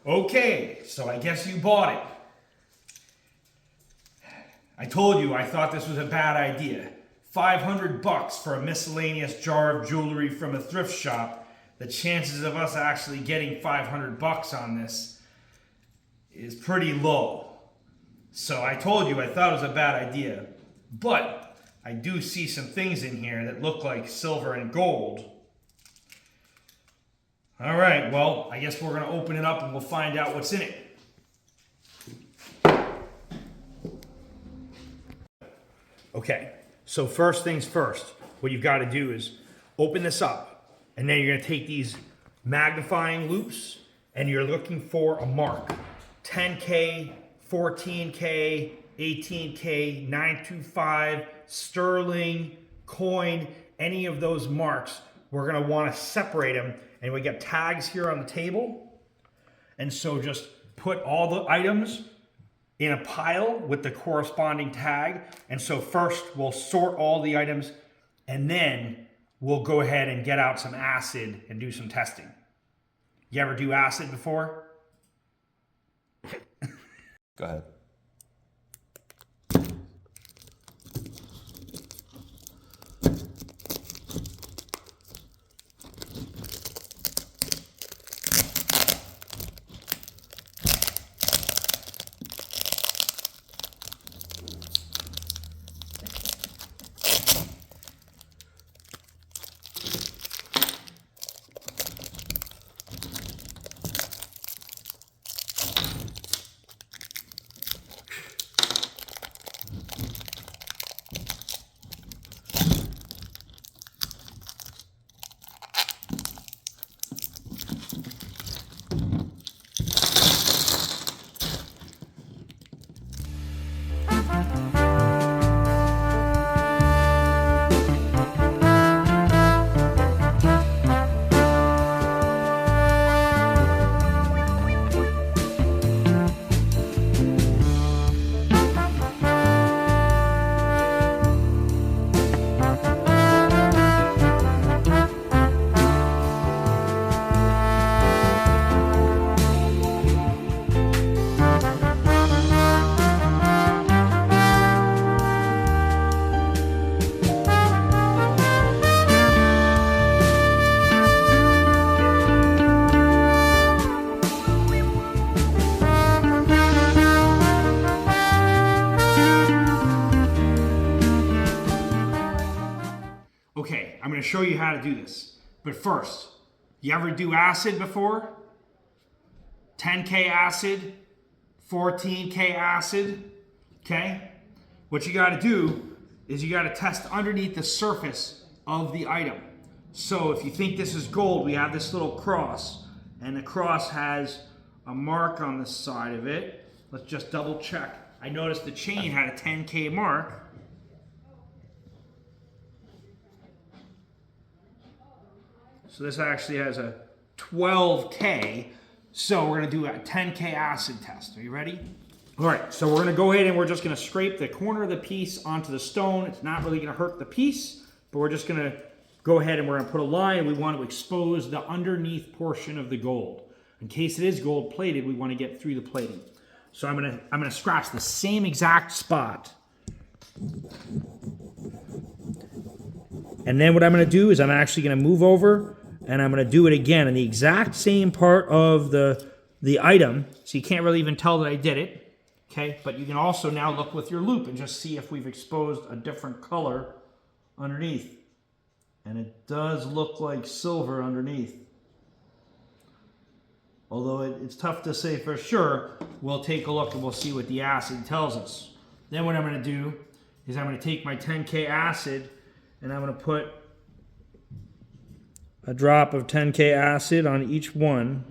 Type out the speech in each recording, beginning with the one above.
Okay, so I guess you bought it. I told you I thought this was a bad idea. $500 for a miscellaneous jar of jewelry from a thrift shop. The chances of us actually getting $500 on this is pretty low. So I told you I thought it was a bad idea. But I do see some things in here that look like silver and gold. All right, well, I guess we're going to open it up and we'll find out what's in it. Okay, so first things first, what you've got to do is open this up, and then you're going to take these magnifying loops, and you're looking for a mark. 10K, 14K, 18K, 925, sterling, coin, any of those marks, we're going to want to separate them. And we got tags here on the table. And so just put all the items in a pile with the corresponding tag. And so first we'll sort all the items, and then we'll go ahead and get out some acid and do some testing. You ever do acid before? Go ahead. Okay, I'm going to show you how to do this. But first, you ever do acid before? 10K acid, 14K acid, okay? What you got to do is you got to test underneath the surface of the item. So if you think this is gold, we have this little cross, and the cross has a mark on the side of it. Let's just double check. I noticed the chain had a 10K mark. So this actually has a 12K. So we're going to do a 10K acid test. Are you ready? All right, so we're going to go ahead and we're just going to scrape the corner of the piece onto the stone. It's not really going to hurt the piece, but we're just going to go ahead and we're going to put a line. We want to expose the underneath portion of the gold. In case it is gold plated, we want to get through the plating. So I'm going to scratch the same exact spot. And then what I'm going to do is I'm actually going to move over and I'm going to do it again in the exact same part of the item. So you can't really even tell that I did it. Okay, but you can also now look with your loop and just see if we've exposed a different color underneath. And it does look like silver underneath. Although it's tough to say for sure, we'll take a look and we'll see what the acid tells us. Then what I'm going to do is I'm going to take my 10K acid and I'm going to put a drop of 10K acid on each one.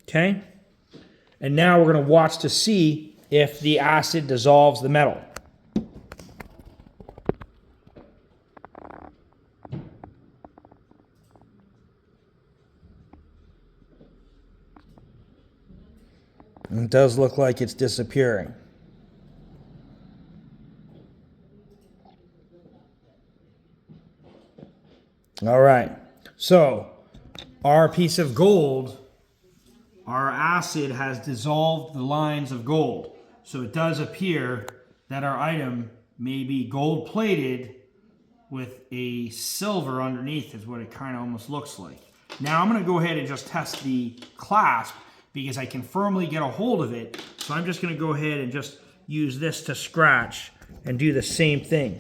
Okay? And now we're going to watch to see if the acid dissolves the metal. And it does look like it's disappearing. All right, so our piece of gold our acid has dissolved the lines of gold. So it does appear that our item may be gold plated with a silver underneath is what it kind of almost looks like. Now I'm going to go ahead and just test the clasp because I can firmly get a hold of it. So I'm just going to go ahead and just use this to scratch and do the same thing.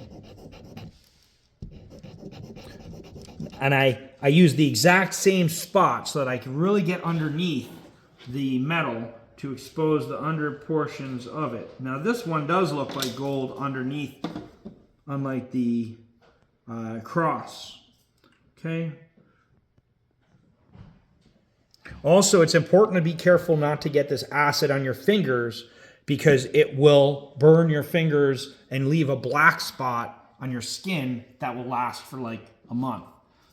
And I use the exact same spot so that I can really get underneath the metal to expose the under portions of it. Now this one does look like gold underneath, unlike the cross. Okay. Also, it's important to be careful not to get this acid on your fingers because it will burn your fingers and leave a black spot on your skin that will last for like a month.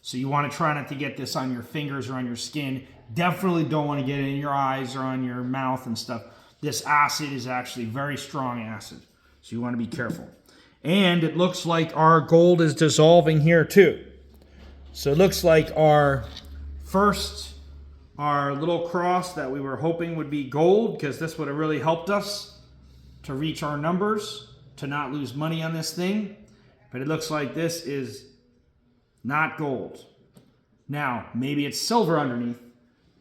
So you want to try not to get this on your fingers or on your skin. Definitely don't want to get it in your eyes or on your mouth and stuff. This acid is actually very strong acid, so you want to be careful. And it looks like our gold is dissolving here too. So it looks like our little cross that we were hoping would be gold, because this would have really helped us to reach our numbers, to not lose money on this thing. But it looks like this is not gold. Now, maybe it's silver underneath,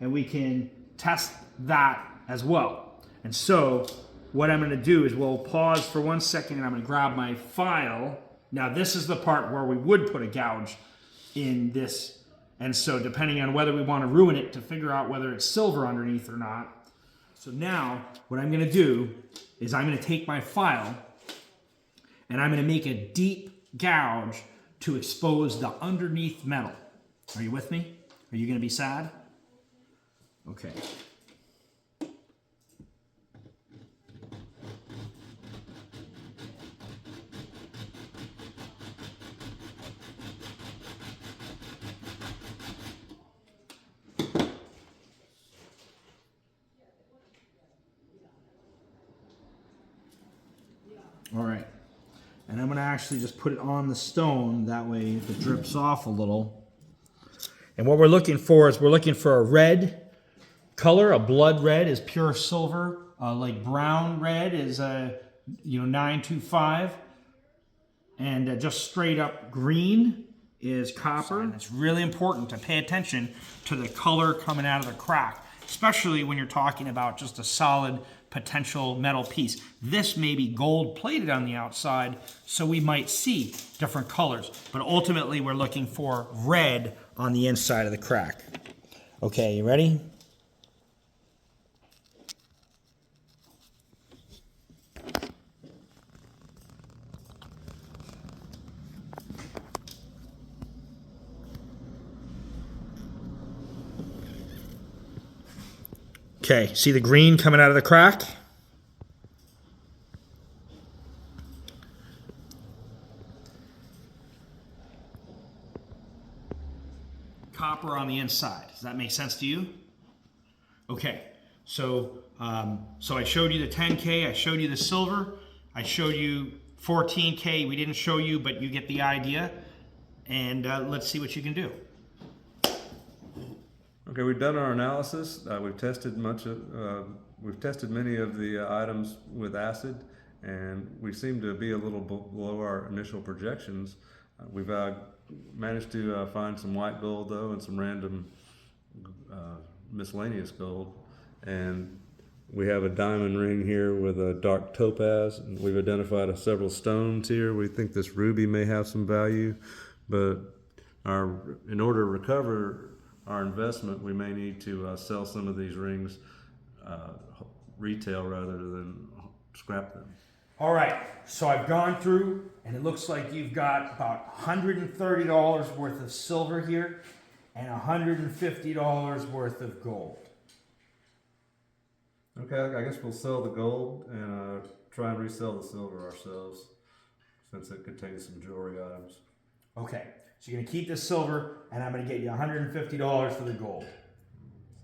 and we can test that as well. And so what I'm going to do is we'll pause for 1 second, and I'm going to grab my file. Now, this is the part where we would put a gouge in this. And so depending on whether we want to ruin it to figure out whether it's silver underneath or not. So now what I'm going to do is I'm going to take my file and I'm going to make a deep gouge to expose the underneath metal. Are you with me? Are you going to be sad? Okay. All right, and I'm going to actually just put it on the stone, that way if it drips off a little. And what we're looking for is we're looking for a red color. A blood red is pure silver, like brown red is 925, and just straight up green is copper. And it's really important to pay attention to the color coming out of the crack, especially when you're talking about just a solid potential metal piece. This may be gold plated on the outside, so we might see different colors, but ultimately we're looking for red on the inside of the crack. Okay, you ready? Okay, see the green coming out of the crack? Copper on the inside. Does that make sense to you? Okay, so I showed you the 10K, I showed you the silver, I showed you 14K. We didn't show you, but you get the idea. And let's see what you can do. Okay, we've done our analysis. We've tested many of the items with acid, and we seem to be a little below our initial projections. We've managed to find some white gold though, and some random miscellaneous gold. And we have a diamond ring here with a dark topaz, and we've identified several stones here. We think this ruby may have some value, but in order to recover our investment, we may need to sell some of these rings retail rather than scrap them. All right, so I've gone through, and it looks like you've got about $130 worth of silver here and $150 worth of gold. Okay, I guess we'll sell the gold and try and resell the silver ourselves, since it contains some jewelry items. Okay. So you're going to keep this silver, and I'm going to get you $150 for the gold.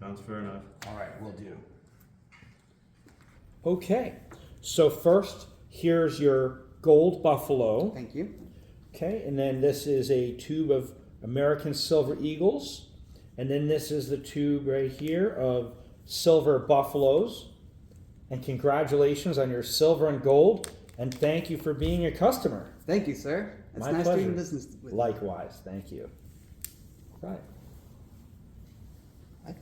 Sounds fair enough. All right, will do. Okay, so first, here's your gold buffalo. Thank you. Okay, and then this is a tube of American Silver Eagles. And then this is the tube right here of silver buffaloes. And congratulations on your silver and gold. And thank you for being a customer. Thank you, sir. It's My nice pleasure. doing business with you. Likewise, thank you. Right. I feel